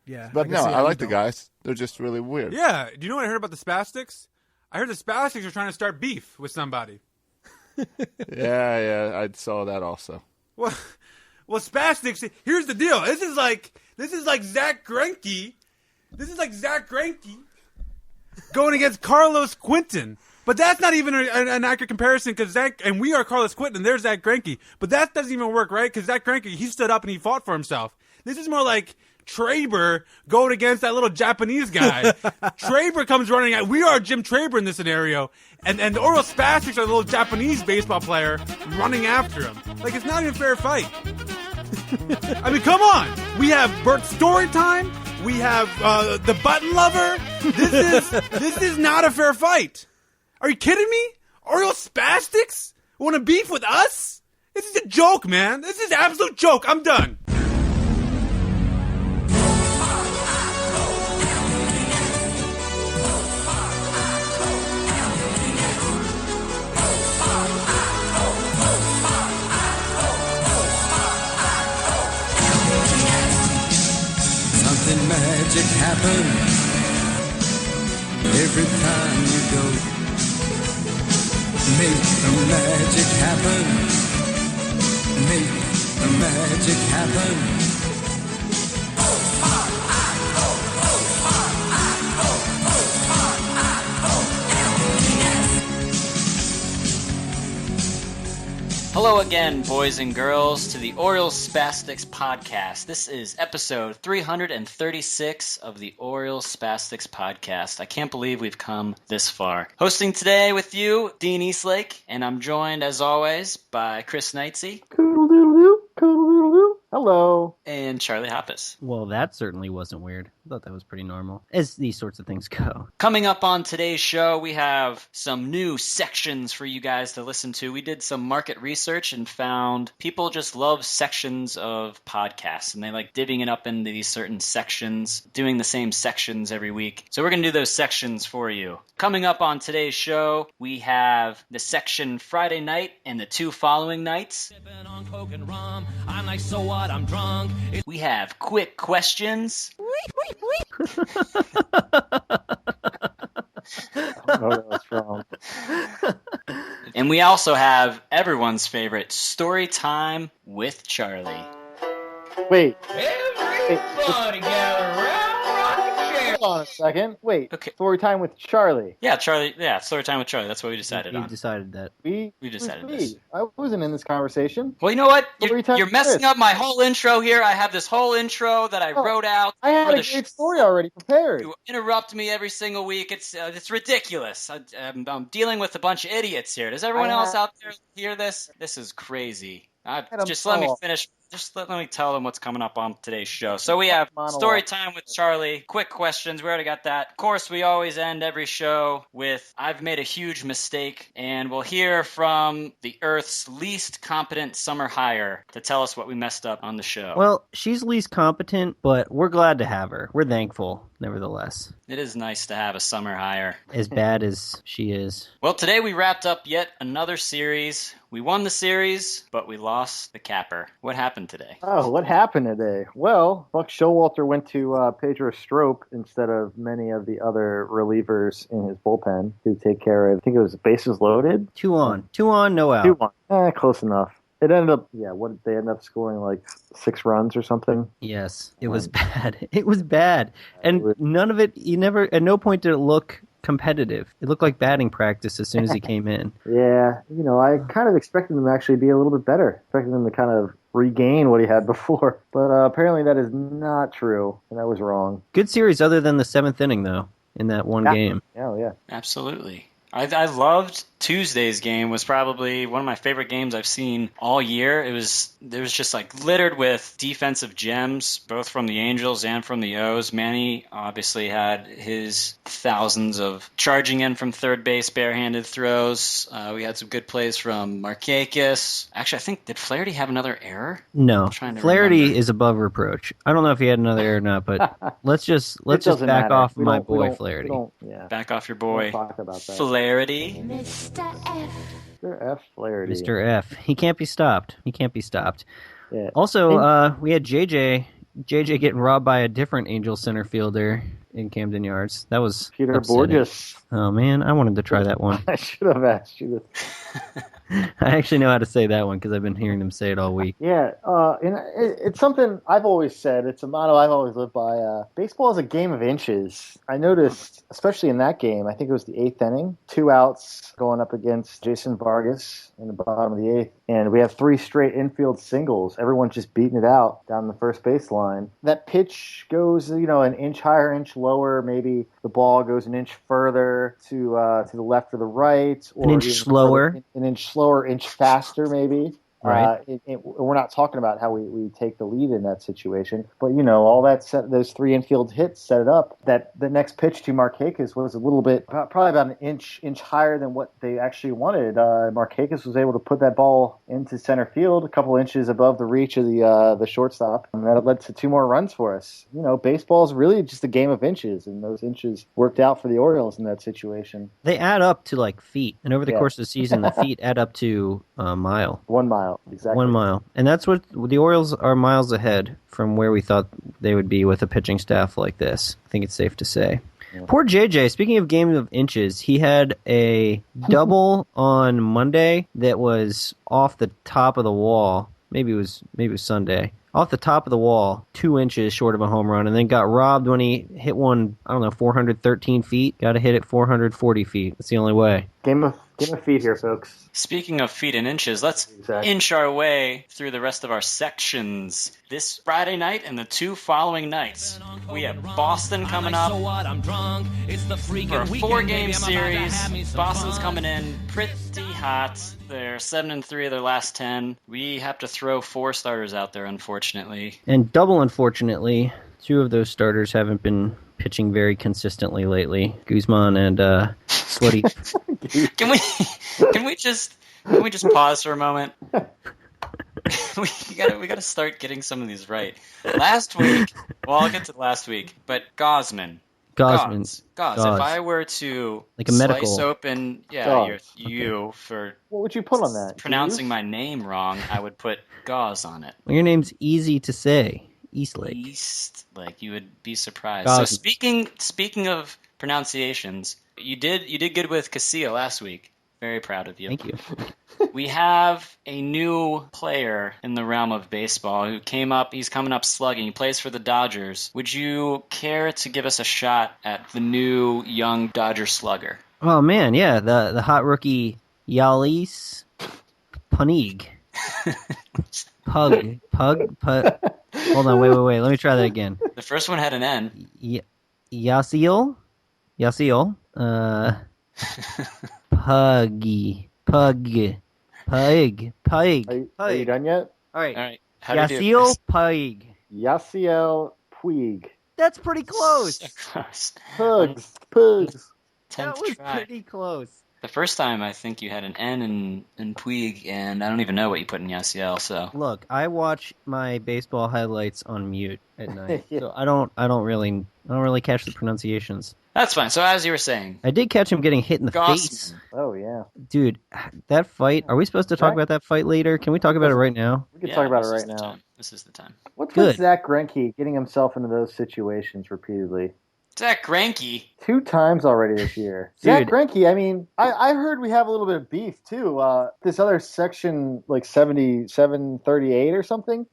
Yeah. But no, I like the guys. They're just really weird. Yeah. Do you know what I heard about the Spastics? I heard the Spastics are trying to start beef with somebody. Yeah, I saw that also. Well, Spastics. Here's the deal. This is like Zach Greinke. This is like Zach Greinke going against Carlos Quinton. But that's not even an accurate comparison because Zach and we are Carlos Quinton. And there's Zach Greinke. But that doesn't even work, right? Because Zach Greinke, he stood up and he fought for himself. This is more like Traber going against that little Japanese guy. Traber comes running out. We are Jim Traber in this scenario. And the Oral Spastics are the little Japanese baseball player running after him. Like, it's not even a fair fight. I mean, come on. We have Bert's story time. We have the button lover. This is not a fair fight. Are you kidding me? Oral Spastics want to beef with us? This is a joke, man. This is an absolute joke. I'm done. Magic happen every time you go. Make the magic happen. Make the magic happen. Hello again, boys and girls, to the Oriole Spastics podcast. This is episode 336 of the Oriole Spastics podcast. I can't believe we've come this far. Hosting today with you, Dean Eastlake, and I'm joined, as always, by Chris Knightsey. Coodle-doodle-doo, coodle-doodle-doo. Hello. And Charlie Hoppus. Well, that certainly wasn't weird. I thought that was pretty normal, as these sorts of things go. Coming up on today's show, we have some new sections for you guys to listen to. We did some market research and found people just love sections of podcasts, and they like divvying it up into these certain sections, doing the same sections every week. So we're going to do those sections for you. Coming up on today's show, we have the section Friday night and the 2 following nights. On Coke and rum, I'm like, so what? I'm drunk. We have quick questions. Oh, that's wrong. And we also have everyone's favorite story time with Charlie. Wait. Everybody gather around, rocking chair. Hold on a second. Wait. Okay. Story time with Charlie. Yeah, Charlie. Yeah, story time with Charlie. That's what we decided We on. decided that. We decided this. I wasn't in this conversation. Well, you know what? Story time You're messing with up my whole intro here. I have this whole intro that I wrote out. I had for a the great story already prepared. You interrupt me every single week. It's ridiculous. I'm dealing with a bunch of idiots here. Does everyone else out there hear this? This is crazy. Just let me finish. Just let me tell them what's coming up on today's show. So we have story time with Charlie, quick questions. We already got that. Of course, we always end every show with I've made a huge mistake, and we'll hear from the Earth's least competent summer hire to tell us what we messed up on the show. Well, she's least competent, but we're glad to have her. We're thankful, nevertheless. It is nice to have a summer hire. As bad as she is. Well, today we wrapped up yet another series. We won the series, but we lost the capper. What happened today? Oh, what happened today? Well, Buck Showalter went to Pedro Strop instead of many of the other relievers in his bullpen to take care of, I think it was bases loaded. 2 on, no out. 2-1. Close enough. It ended up, what they ended up scoring like 6 runs or something. Yes, it was bad. It was bad. And none of it, at no point did it look competitive. It looked like batting practice as soon as he came in. Yeah, I kind of expected him to actually be a little bit better. Expected him to kind of regain what he had before. But apparently that is not true, and that was wrong. Good series other than the 7th inning, though, in that one game. Oh, yeah. Absolutely. I loved Tuesday's game. Was probably one of my favorite games I've seen all year. It was just like littered with defensive gems, both from the Angels and from the O's. Manny obviously had his thousands of charging in from third base, barehanded throws. We had some good plays from Markakis. Actually, I think, did Flaherty have another error? No. Flaherty is above reproach. I don't know if he had another error or not, but let's just back off my boy Flaherty. Back off your boy. Talk about that. Flaherty. Mr. F. Mr. F. Flaherty. Mr. F. He can't be stopped. Yeah. Also, we had JJ JJ getting robbed by a different Angel center fielder in Camden Yards. That was Peter upsetting. Borges. Oh, man, I wanted to try that one. I should have asked you this. I actually know how to say that one because I've been hearing them say it all week. Yeah, and it's something I've always said. It's a motto I've always lived by. Baseball is a game of inches. I noticed, especially in that game, I think it was the 8th inning, 2 outs going up against Jason Vargas in the bottom of the 8th, and we have 3 straight infield singles. Everyone's just beating it out down the first baseline. That pitch goes, an inch higher, inch lower. Maybe the ball goes an inch further to the left or the right, or an inch slower, an inch slower, inch faster, maybe. Right. We're not talking about how we take the lead in that situation, but all that those 3 infield hits set it up. That the next pitch to Markakis was a little bit, probably about an inch higher than what they actually wanted. Markakis was able to put that ball into center field, a couple inches above the reach of the shortstop, and that led to 2 more runs for us. Baseball is really just a game of inches, and those inches worked out for the Orioles in that situation. They add up to like feet, and over the course of the season, the feet add up to a mile. 1 mile. Exactly. 1 mile. And that's what the Orioles are miles ahead from where we thought they would be with a pitching staff like this. I think it's safe to say. Yeah. Poor JJ, speaking of game of inches, he had a double on Monday that was off the top of the wall. Maybe it was Sunday. Off the top of the wall, 2 inches short of a home run, and then got robbed when he hit one, 413 feet. Got to hit it 440 feet. That's the only way. Game of feet here, folks. Speaking of feet and inches, let's inch our way through the rest of our sections. This Friday night and the 2 following nights, we have Boston coming up for a 4-game series. Boston's coming in pretty hot. They're 7-3 of their last 10. We have to throw 4 starters out there, unfortunately. And double unfortunately, 2 of those starters haven't been pitching very consistently lately. Guzman and Sweaty. Can we just pause for a moment? we gotta start getting some of these right. Last week, I'll get to last week, but Gauze. If I were to like a medical slice open, you for what would you put on that? Pronouncing my name wrong, I would put Gauze on it. Well, your name's easy to say. Eastlake. Eastlake. You would be surprised. Gauze. So speaking of pronunciations, you did good with Casilla last week. Very proud of you. Thank you. We have a new player in the realm of baseball who came up. He's coming up slugging. He plays for the Dodgers. Would you care to give us a shot at the new young Dodger slugger? Oh man, yeah, the hot rookie Yalis Puig. Pug. Hold on, wait. Let me try that again. The first one had an N. Yasiel. Puggy. Are you done yet? All right. Yasiel Puig. Yasiel Puig. That's pretty close. Pugs. That was pretty close. The first time, I think you had an N in Puig, and I don't even know what you put in Yasiel. So look, I watch my baseball highlights on mute at night, so I don't really catch the pronunciations. That's fine. So as you were saying, I did catch him getting hit in the face. Oh yeah, dude, that fight. Are we supposed to talk about that fight later? Can we talk about it right now? We can talk about it right now. This is the time. What's with Zach Greinke getting himself into those situations repeatedly? Zach Greinke. 2 times already this year. Zach Greinke, I mean, I heard we have a little bit of beef, too. This other section, like 77-38 or something,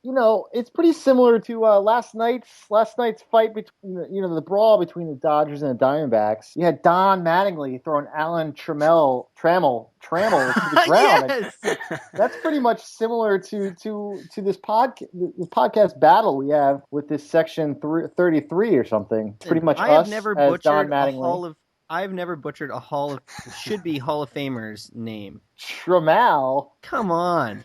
it's pretty similar to last night's fight between, the brawl between the Dodgers and the Diamondbacks. You had Don Mattingly throwing Alan Trammell to the ground. Yes! That's pretty much similar to this podcast battle we have with this section 33 or something. It's pretty much I've never butchered a Hall of Famers name. Trammell. Come on.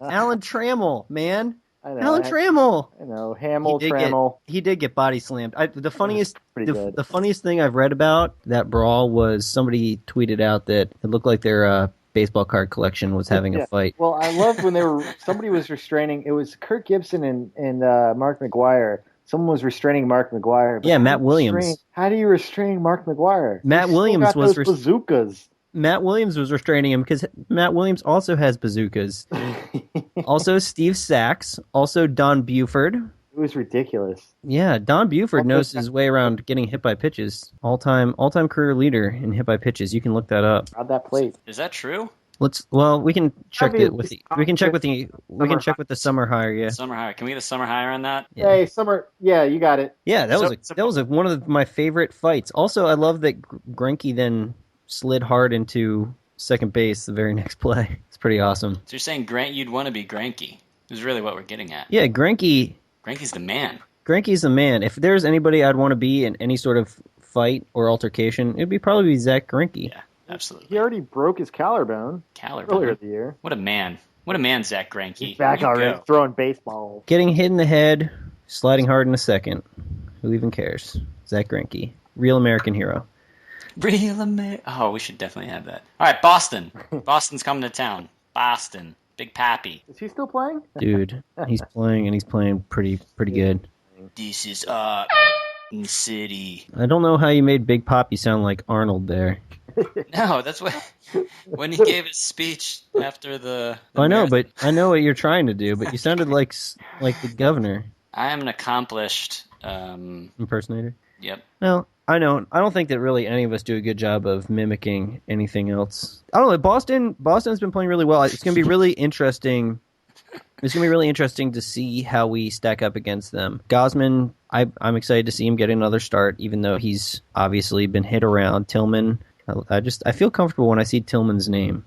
Alan Trammell, man. I know, Alan Trammell. I know. Trammell. He did get body slammed. The funniest thing I've read about that brawl was somebody tweeted out that it looked like their baseball card collection was having a fight. Well, I loved when somebody was restraining. It was Kirk Gibson and Mark McGwire. Someone was restraining Mark McGwire. Yeah, Matt Williams. How do you restrain Mark McGwire? Matt Williams was bazookas. Matt Williams was restraining him because Matt Williams also has bazookas. Also Steve Sachs. Also Don Buford. It was ridiculous. Yeah, Don Buford knows his way around getting hit by pitches. All-time career leader in hit by pitches. You can look that up. How'd that plate? Is that true? We can check I mean, it with the summer hire. Yeah. Summer hire. Can we get a summer hire on that? Yeah. Hey, Summer. Yeah, you got it. Yeah, that was one of my favorite fights. Also, I love that Greinke then slid hard into second base the very next play. It's pretty awesome. So you're saying you'd want to be Greinke? Is really what we're getting at. Yeah, Greinke's the man. Greinke's the man. If there's anybody I'd want to be in any sort of fight or altercation, it'd be probably Zach Greinke. Yeah, absolutely. He already broke his collarbone earlier in the year. What a man. What a man, Zach Greinke. He's back already, throwing baseballs. Getting hit in the head, sliding hard in a second. Who even cares? Zach Greinke. Real American hero. Oh, we should definitely have that. All right, Boston. Boston's coming to town. Boston. Big Pappy. Is he still playing? Dude, he's playing, and he's playing pretty good. This is city. I don't know how you made Big Pappy sound like Arnold there. No, that's what when he gave his speech after the I know, marathon. but I know what you're trying to do, but you sounded like the governor I am an accomplished impersonator. Yep. No, I don't think that really any of us do a good job of mimicking anything else. I don't know. Boston's been playing really well. It's going to be really interesting. It's going to be really interesting to see how we stack up against them. Gosman, I'm excited to see him get another start, even though he's obviously been hit around. Tillman, I feel comfortable when I see Tillman's name.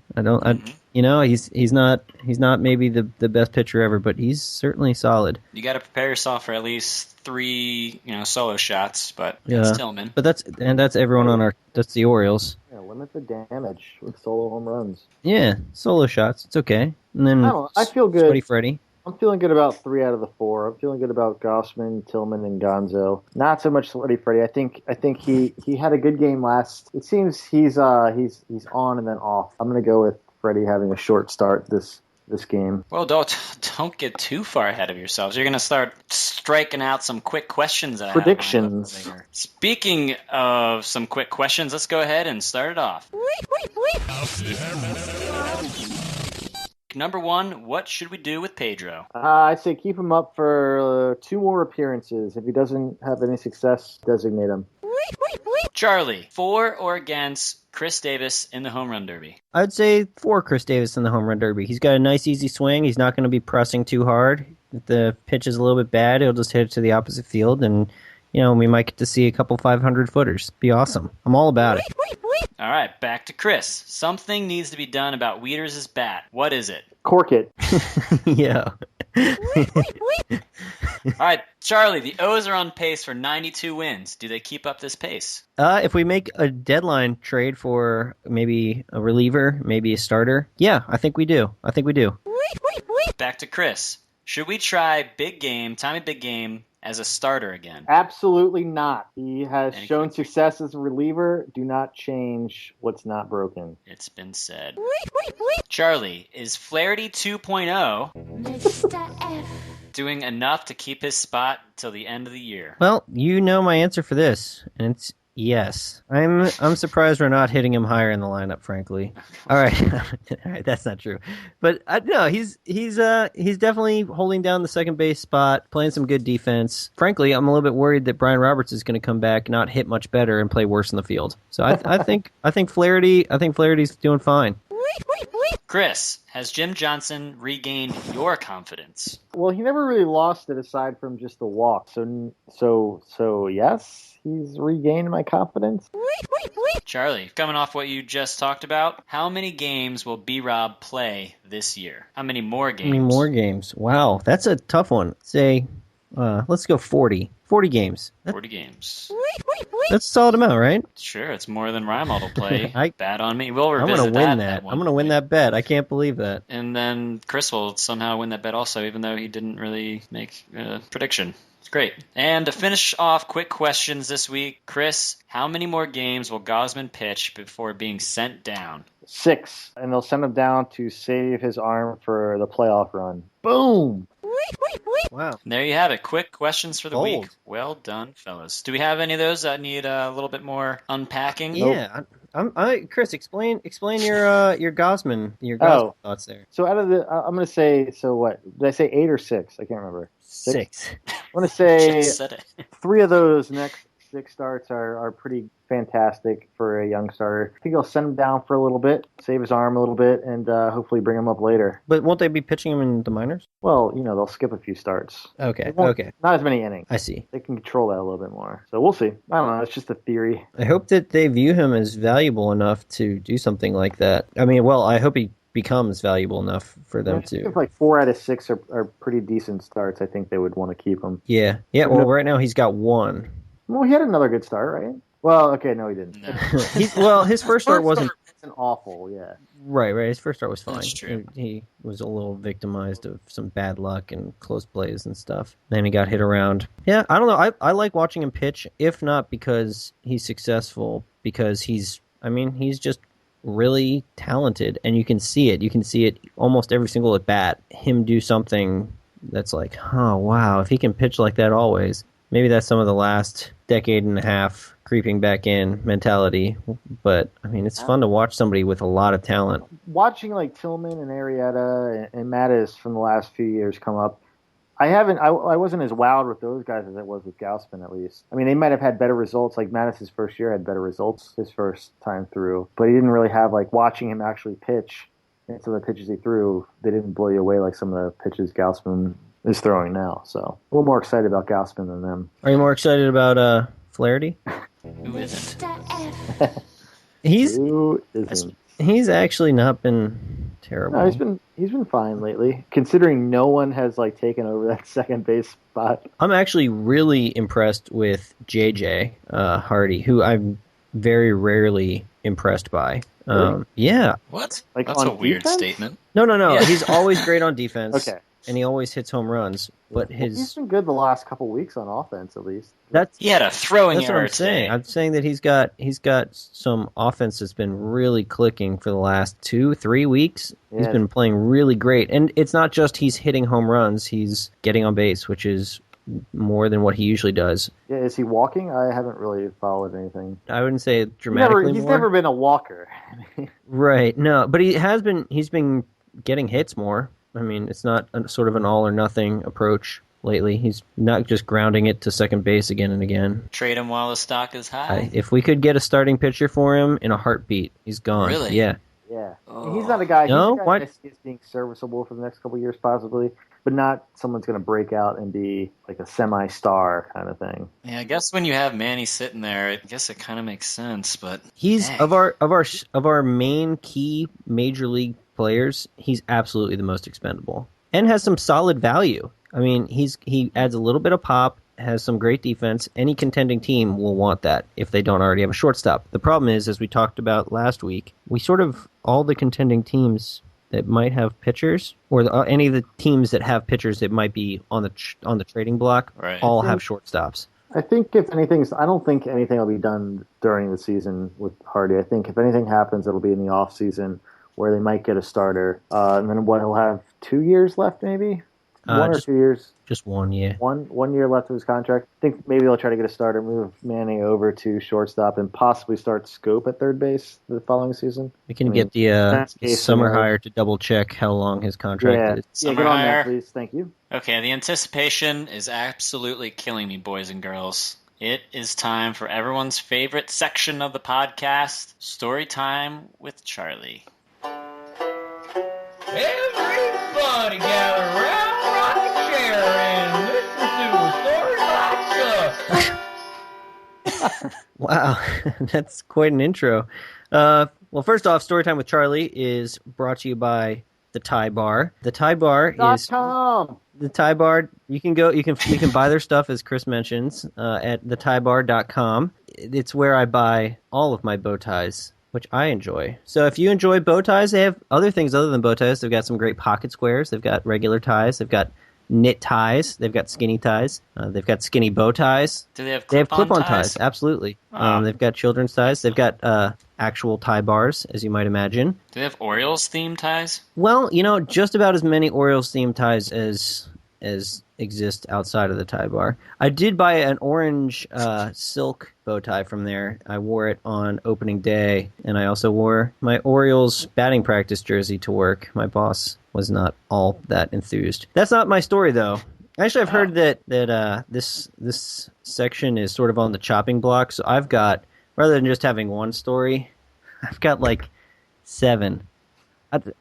He's not maybe the best pitcher ever, but he's certainly solid. You got to prepare yourself for at least 3, solo shots, but Yeah. it's Tillman. But that's everyone that's the Orioles. Yeah, limit the damage with solo home runs. Yeah, solo shots. It's okay. And then I feel good. Sweaty Freddy. I'm feeling good about 3 out of the 4. I'm feeling good about Gossman, Tillman, and Gonzo. Not so much Sweaty Freddy. I think he had a good game last. It seems he's on and then off. I'm gonna go with Freddie having a short start this game. Well, don't get too far ahead of yourselves. You're going to start striking out some quick questions. That Predictions. I have lined up. Speaking of some quick questions, let's go ahead and start it off. Number 1, what should we do with Pedro? I say keep him up for 2 more appearances. If he doesn't have any success, designate him. Charlie, for or against Chris Davis in the home run derby? I'd say for Chris Davis in the home run derby. He's got a nice, easy swing. He's not going to be pressing too hard. If the pitch is a little bit bad, he'll just hit it to the opposite field, and we might get to see a couple 500-footers. Be awesome. I'm all about it. All right, back to Chris. Something needs to be done about Wieters' bat. What is it? Cork it. Yeah. All right, Charlie, the O's are on pace for 92 wins. Do they keep up this pace? If we make a deadline trade for maybe a reliever, maybe a starter, yeah, I think we do. Back to Chris. Should we try Tommy Big Game, as a starter again? Absolutely not. He has shown success as a reliever. Do not change what's not broken. It's been said. Charlie, is Flaherty 2.0 Mr. F. doing enough to keep his spot till the end of the year? Well, you know my answer for this, and it's yes. I'm surprised we're not hitting him higher in the lineup, frankly. All right, all right, that's not true, but no, he's definitely holding down the second base spot, playing some good defense. Frankly, I'm a little bit worried that Brian Roberts is going to come back, not hit much better, and play worse in the field. So I think Flaherty's doing fine. Chris, has Jim Johnson regained your confidence? Well, he never really lost it aside from just the walk. So yes, he's regained my confidence. Charlie, coming off what you just talked about, how many games will B-Rob play this year? How many more games? How many more games? Wow, that's a tough one. Say, let's go 40. 40 games. 40 games. That's a solid amount, right? Sure, it's more than Rymald will play. I- Bad on me. We'll I'm revisit going to win that. that. I'm going to win that bet. I can't believe that. And then Chris will somehow win that bet also, even though he didn't really make a prediction. It's great. And to finish off quick questions this week, Chris, how many more games will Gosman pitch before being sent down? 6, and they'll send him down to save his arm for the playoff run. Boom! Wow. And there you have it. Quick questions for the Bold. week. Well done, fellas. Do we have any of those that need a little bit more unpacking? Yeah. Chris, explain your Gosman thoughts there. So out of the, I'm going to say, so what? Did I say 8 or 6? I can't remember. 6. want to say Just said it. 3 of those next 6 starts are pretty fantastic for a young starter. I think he'll send him down for a little bit, save his arm a little bit, and hopefully bring him up later. But won't they be pitching him in the minors? Well, they'll skip a few starts. Okay. Not as many innings. I see. They can control that a little bit more. So we'll see. I don't know. It's just a theory. I hope that they view him as valuable enough to do something like that. I mean, well, I hope he becomes valuable enough for them to. If like 4 out of 6 are pretty decent starts, I think they would want to keep him. Yeah. Well, right now he's got 1. Well, he had another good start, right? Well, okay, no, he didn't. No. His first start wasn't awful. Yeah. right. His first start was fine. That's true. He was a little victimized of some bad luck and close plays and stuff. Then he got hit around. Yeah, I don't know. I like watching him pitch, if not because he's successful, because he's just really talented, and you can see it. You can see it almost every single at bat. Him do something that's like, oh wow, if he can pitch like that always. Maybe that's some of the last decade and a half creeping back in mentality, but I mean, it's fun to watch somebody with a lot of talent. Watching like Tillman and Arrieta and Mattis from the last few years come up, I wasn't as wowed with those guys as I was with Gausman, at least. I mean, they might have had better results. Like Mattis' first year had better results his first time through, but he didn't really have like watching him actually pitch. And some of the pitches he threw, they didn't blow you away like some of the pitches Gausman is throwing now. So a little more excited about Gausman than them. Are you more excited about Flaherty? Who isn't? Mr. F. Who isn't? He's actually not been terrible. No, he's been fine lately, considering no one has like taken over that second base spot. I'm actually really impressed with JJ Hardy, who I'm very rarely impressed by. Really? Yeah. What? Like That's on a weird defense? statement. No. Yeah. He's always great on defense. Okay. And he always hits home runs. But He's been good the last couple weeks on offense, at least. He had a throwing That's what error I'm saying. today. I'm saying that he's got some offense that's been really clicking for the last 2-3 weeks. He's Yeah. been playing really great. And it's not just he's hitting home runs, he's getting on base, which is more than what he usually does. Yeah, is he walking? I haven't really followed anything. I wouldn't say dramatically He's more. never been a walker. Right. No, but he's been getting hits more. I mean, it's not sort of an all or nothing approach lately. He's not just grounding it to second base again and again. Trade him while the stock is high. If we could get a starting pitcher for him in a heartbeat, he's gone. Really? Yeah. Yeah. And he's not a guy. No? He's a guy What? that I see as being serviceable for the next couple of years, possibly, but not someone's going to break out and be like a semi-star kind of thing. Yeah, I guess when you have Manny sitting there, I guess it kind of makes sense. But He's dang. of our main key major league players, he's absolutely the most expendable and has some solid value. I mean, he adds a little bit of pop, has some great defense. Any contending team will want that if they don't already have a shortstop. The problem is, as we talked about last week, all the contending teams that might have pitchers, or any of the teams that have pitchers that might be on the trading block, Right. all have shortstops. I think I don't think anything will be done during the season with Hardy. I think if anything happens, it'll be in the off season where they might get a starter, and then he'll have 2 years left, maybe 1 or 2 years. Just 1 year. One year left of his contract. I think maybe they'll try to get a starter, move Manning over to shortstop, and possibly start Scope at third base the following season. We can get the best case summer scenario. hire to double check how long his contract is. Yeah, get on hire. that, please. Thank you. Okay, the anticipation is absolutely killing me, boys and girls. It is time for everyone's favorite section of the podcast, Story Time with Charlie. Everybody gather around, rock a chair, and listen to a story about stuff. Wow, that's quite an intro. Well, first off, Storytime with Charlie is brought to you by the Thai Bar. The Thai Bar is .com. the Thai Bar. You can buy their stuff, as Chris mentions, at thethaibar.com. It's where I buy all of my bow ties, which I enjoy. So if you enjoy bow ties, they have other things other than bow ties. They've got some great pocket squares. They've got regular ties. They've got knit ties. They've got skinny ties. They've got skinny bow ties. Do they have They have clip-on clip-on ties, absolutely. Oh. They've got children's ties. They've got actual tie bars, as you might imagine. Do they have Orioles themed ties? Well, just about as many Orioles themed ties as exist outside of the tie bar. I did buy an orange silk bow tie from there. I wore it on opening day, and I also wore my Orioles batting practice jersey to work. My boss was not all that enthused. That's not my story, though. Actually, I've heard that this section is sort of on the chopping block. So I've got, rather than just having one story, I've got like 7.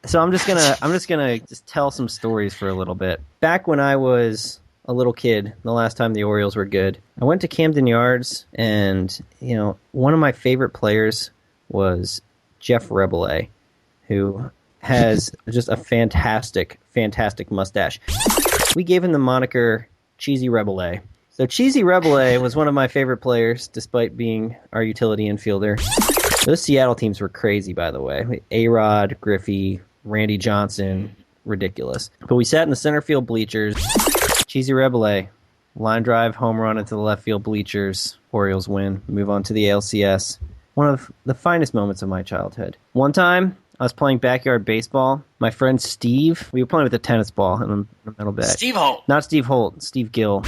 So I'm just gonna tell some stories for a little bit. Back when I was a little kid, the last time the Orioles were good, I went to Camden Yards, and one of my favorite players was Jeff Rabelais, who has just a fantastic mustache. We gave him the moniker Cheesy Rabelais. So Cheesy Rabelais was one of my favorite players, despite being our utility infielder. Those Seattle teams were crazy, by the way. A-Rod, Griffey, Randy Johnson, ridiculous. But we sat in the center field bleachers. Cheesy Rabelais, line drive, home run into the left field bleachers. Orioles win, move on to the ALCS. One of the finest moments of my childhood. One time, I was playing backyard baseball. My friend Steve, we were playing with a tennis ball in the middle bag. Steve Holt. Not Steve Holt, Steve Gill.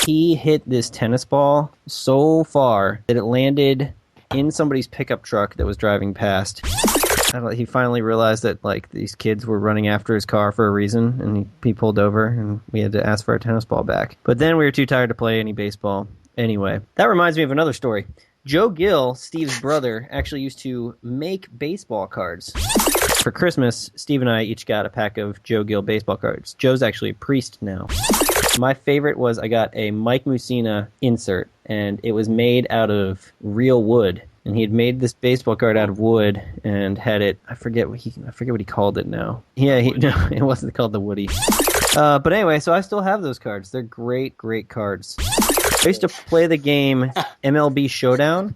He hit this tennis ball so far that it landed in somebody's pickup truck that was driving past. He finally realized that like these kids were running after his car for a reason, and he pulled over, and we had to ask for our tennis ball back. But then we were too tired to play any baseball. Anyway, that reminds me of another story. Joe Gill, Steve's brother, actually used to make baseball cards. For Christmas, Steve and I each got a pack of Joe Gill baseball cards. Joe's actually a priest now. My favorite was I got a Mike Mussina insert, and it was made out of real wood. And he had made this baseball card out of wood and had it. I forget what he called it now. Yeah, no, it wasn't called the Woody. But anyway, so I still have those cards. They're great cards. I used to play the game MLB Showdown,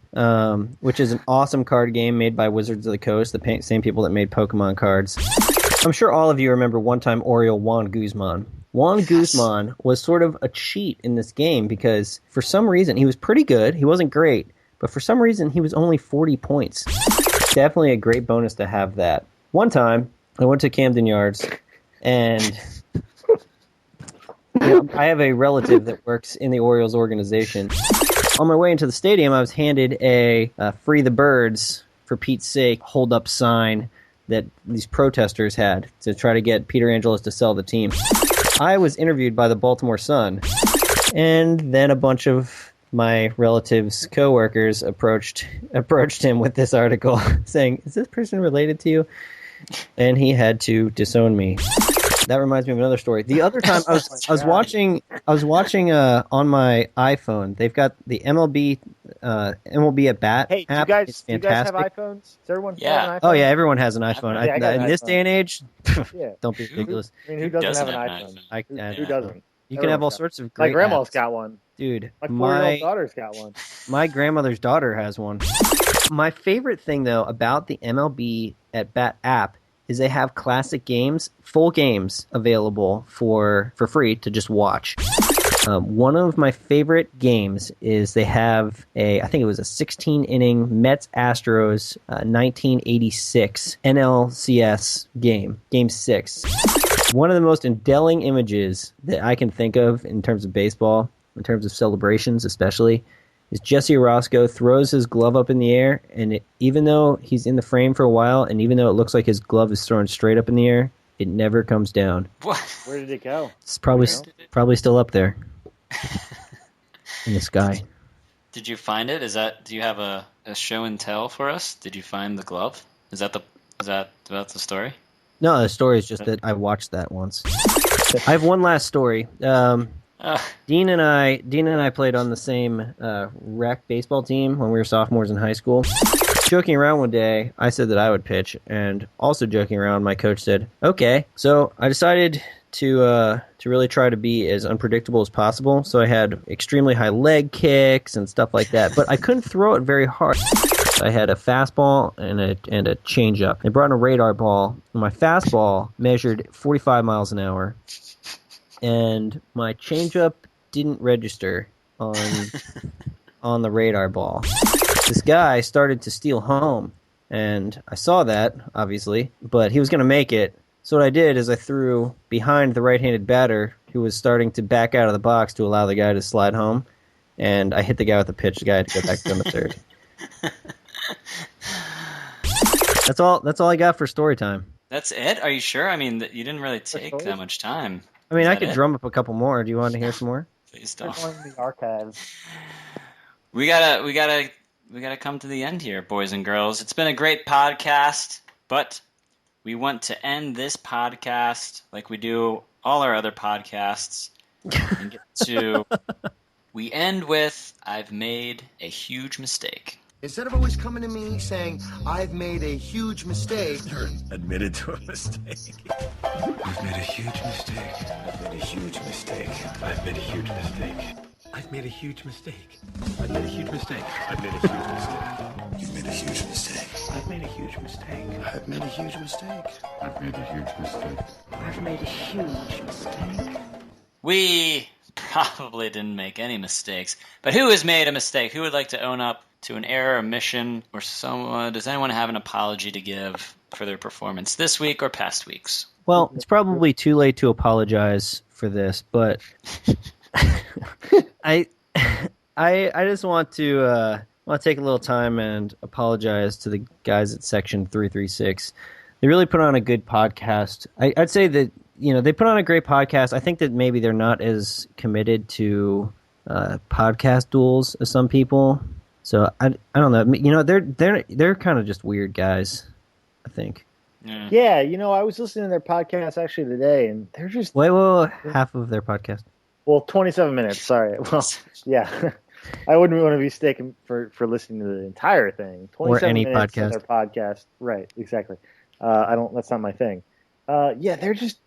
which is an awesome card game made by Wizards of the Coast, the same people that made Pokemon cards. I'm sure all of you remember one-time Oriole Juan Guzman. Juan Guzman was sort of a cheat in this game because for some reason he was pretty good. He wasn't great, but for some reason he was only 40 points. Definitely a great bonus to have that. One time I went to Camden Yards and I have a relative that works in the Orioles organization. On my way into the stadium, I was handed a Free the Birds, for Pete's sake, hold-up sign that these protesters had to try to get Peter Angelos to sell the team. I was interviewed by the Baltimore Sun, and then a bunch of my relative's coworkers approached him with this article saying, "Is this person related to you?" And he had to disown me. That reminds me of another story. The other time I was watching on my iPhone. They've got the MLB at Bat Hey, app. It's do you guys have fantastic. iPhones? Does everyone Yeah. have an iPhone? Oh yeah, everyone has an iPhone. Yeah, I got an In this iPhone. day and age, Yeah. don't be ridiculous. I mean, who doesn't have an iPhone? Who doesn't? You can have all Everyone's got sorts of My great grandma's apps. got one. Dude, My 4-year-old daughter's got one. my grandmother's daughter has one. My favorite thing, though, about the MLB at Bat app is they have classic games, full games, available for free to just watch. One of my favorite games is they have I think it was a 16-inning Mets-Astros 1986 NLCS game, Game 6. One of the most endearing images that I can think of in terms of baseball, in terms of celebrations especially, is Jesse Orosco throws his glove up in the air, and even though he's in the frame for a while, and even though it looks like his glove is thrown straight up in the air, it never comes down. What? Where did it go? It's probably still up there in the sky. Did you find it? Do you have a show and tell for us? Did you find the glove? Is that about the story? No, the story is just that I watched that once. I have one last story. Dean and I played on the same rec baseball team when we were sophomores in high school. Joking around one day, I said that I would pitch, and also joking around, my coach said, "Okay." So I decided to really try to be as unpredictable as possible. So I had extremely high leg kicks and stuff like that, but I couldn't throw it very hard. I had a fastball and a changeup. I brought in a radar ball. My fastball measured 45 miles an hour. And my changeup didn't register on the radar ball. This guy started to steal home, and I saw that, obviously, but he was going to make it. So what I did is I threw behind the right-handed batter who was starting to back out of the box to allow the guy to slide home, and I hit the guy with the pitch. The guy had to go back down the third. That's all I got for story time. That's it? Are you sure? I mean, you didn't really take that much time. I mean, Is I that could it? drum up a couple more. Do you want to hear some more? Please They're don't. going in the archives. We gotta come to the end here, boys and girls. It's been a great podcast, but we want to end this podcast like we do all our other podcasts and get to. We end with I've made a huge mistake. Instead of always coming to me saying, I've made a huge mistake. You're admitted to a mistake. You've made a huge mistake. I've made a huge mistake. I've made a huge mistake. I've made a huge mistake. I've made a huge mistake. I've made a huge mistake. You've made a huge mistake. I've made a huge mistake. I've made a huge mistake. I've made a huge mistake. I've made a huge mistake. We probably didn't make any mistakes, but who has made a mistake? Who would like to own up to an error, omission, or someone? Does anyone have an apology to give for their performance this week or past weeks? Well, it's probably too late to apologize for this, but I just want to take a little time and apologize to the guys at Section 336. They really put on a good podcast. I'd say that they put on a great podcast. I think that maybe they're not as committed to podcast duels as some people. So I don't know. They're kind of just weird guys, I think. Yeah, I was listening to their podcast actually today, and they're just Wait, half of their podcast. well, 27 minutes. Sorry. Well, yeah, I wouldn't want to be mistaken for listening to the entire thing. 27 any minutes podcast. of their podcast, right? Exactly. I don't. That's not my thing. Yeah, they just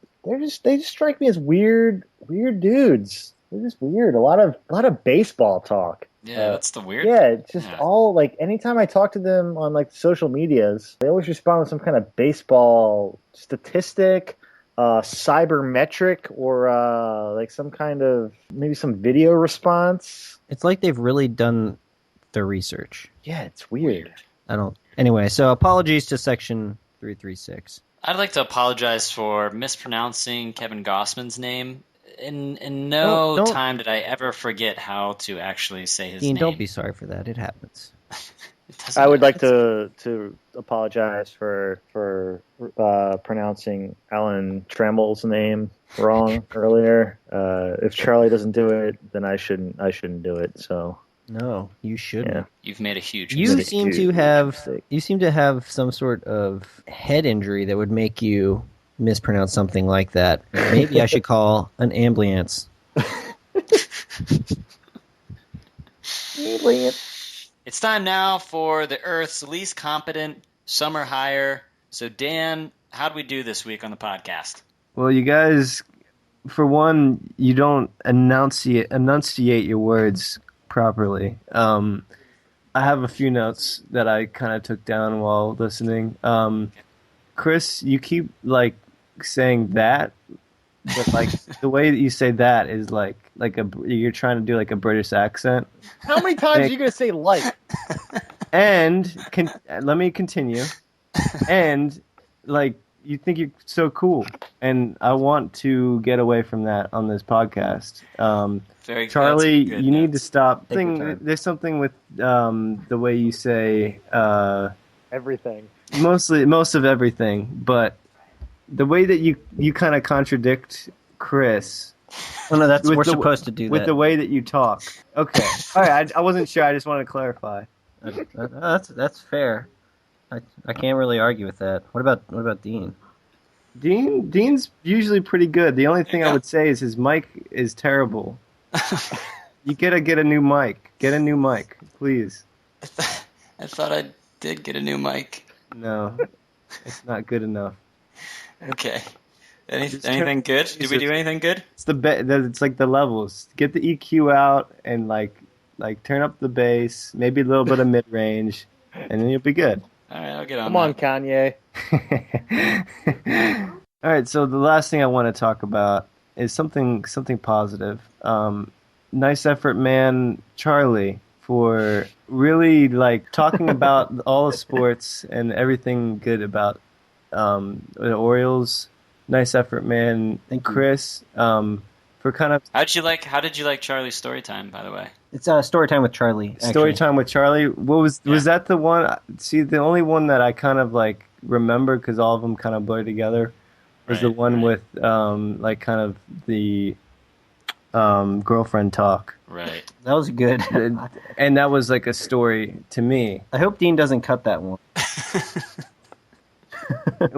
strike me as weird dudes. They're just weird. A lot of baseball talk. Yeah, that's the weird. Yeah, it's just all like anytime I talk to them on like social medias, they always respond with some kind of baseball statistic, cybermetric, or like some kind of maybe some video response. It's like they've really done their research. Yeah, it's weird. Anyway, so apologies to Section 336. I'd like to apologize for mispronouncing Kevin Gossman's name. In no Don't- time did I ever forget how to actually say his Dean, name. don't be sorry for that. It happens. It doesn't I would like matter. to apologize for pronouncing Alan Trammell's name wrong earlier. If Charlie doesn't do it, then I shouldn't do it. So No, you shouldn't. yeah. You've made a huge You mistake. seem to have some sort of head injury that would make you mispronounce something like that. Maybe I should call an ambulance. It's time now for the Earth's least competent summer hire. So, Dan, how'd we do this week on the podcast? Well, you guys, for one, you don't enunciate your words properly. I have a few notes that I kind of took down while listening. Chris, you keep like saying that, but like the way that you say that is like you're trying to do like a British accent. How many times are you going to say like? And let me continue. And like you think you're so cool, and I want to get away from that on this podcast. Very Charlie, that's good you need to notes. stop. Take your time. There's something with the way you say Everything. most of everything, but the way that you kind of contradict Chris. Oh no, that's with we're the- supposed to do with that. the way that you talk. Okay, all right. I wasn't sure. I just wanted to clarify. That's fair. I can't really argue with that. What about Dean? Dean's usually pretty good. The only thing I would say is his mic is terrible. You gotta get a new mic. Get a new mic, please. I thought I did get a new mic. No, it's not good enough. Okay. Anything good? Did we do anything good? It's it's like the levels. Get the EQ out and like turn up the bass, maybe a little bit of mid range, and then you'll be good. All right, I'll get on Come on, that. Kanye. All right, so the last thing I want to talk about is something positive. Nice effort, man, Charlie, for really like talking about all the sports and everything good about the Orioles. Nice effort, man. Thank you. Chris, for kind of How did you like Charlie's story time, by the way? It's story time with Charlie. story actually. time with Charlie. Was that the one? See, the only one that I kind of like remember because all of them kind of blur together was the one with like kind of the girlfriend talk. Right. That was good. And that was like a story to me. I hope Dean doesn't cut that one.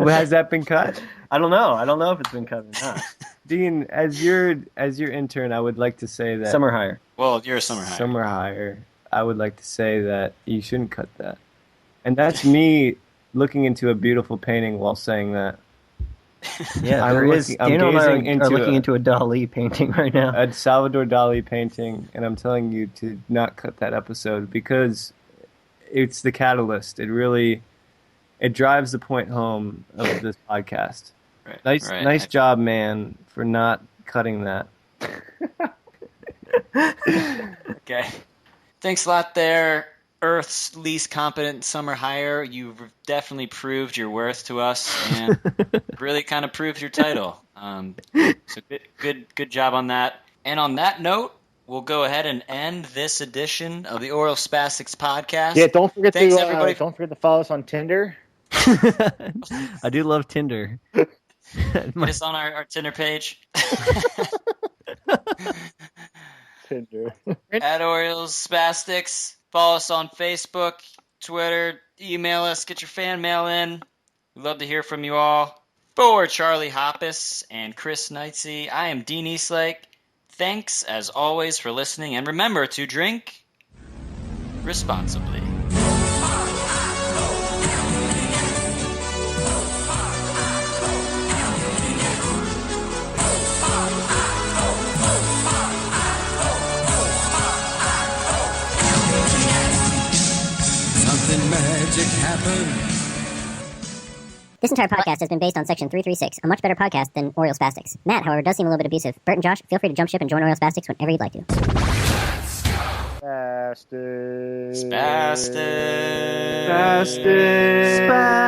Has that been cut? I don't know. I don't know if it's been cut or not. Dean, as your intern, I would like to say that Summer hire. Well, you're a summer hire. Summer hire. I would like to say that you shouldn't cut that. And that's me looking into a beautiful painting while saying that. Yeah, I'm there is. I'm Daniel and I gazing are looking into a Dali painting right now. a Salvador Dali painting, and I'm telling you to not cut that episode because it's the catalyst. It drives the point home of this podcast. Right. Nice job, man, for not cutting that. Okay. Thanks a lot there, Earth's least competent summer hire. You've definitely proved your worth to us and really kind of proved your title. So good job on that. And on that note, we'll go ahead and end this edition of the Oral Spastics podcast. Yeah, don't forget everybody. Don't forget to follow us on Tinder. I do love Tinder. Just on our Tinder page. Tinder. At Orioles Spastics. Follow us on Facebook, Twitter, email us, get your fan mail in. We'd love to hear from you all. For Charlie Hoppus and Chris Knightsey, I am Dean Eastlake. Thanks, as always, for listening, and remember to drink responsibly. Magic happened. This entire podcast has been based on Section 336, a much better podcast than Oriole Spastics. Matt, however, does seem a little bit abusive. Bert and Josh, feel free to jump ship and join Oriole Spastics whenever you'd like to. Spastics. Spastics. Spastics.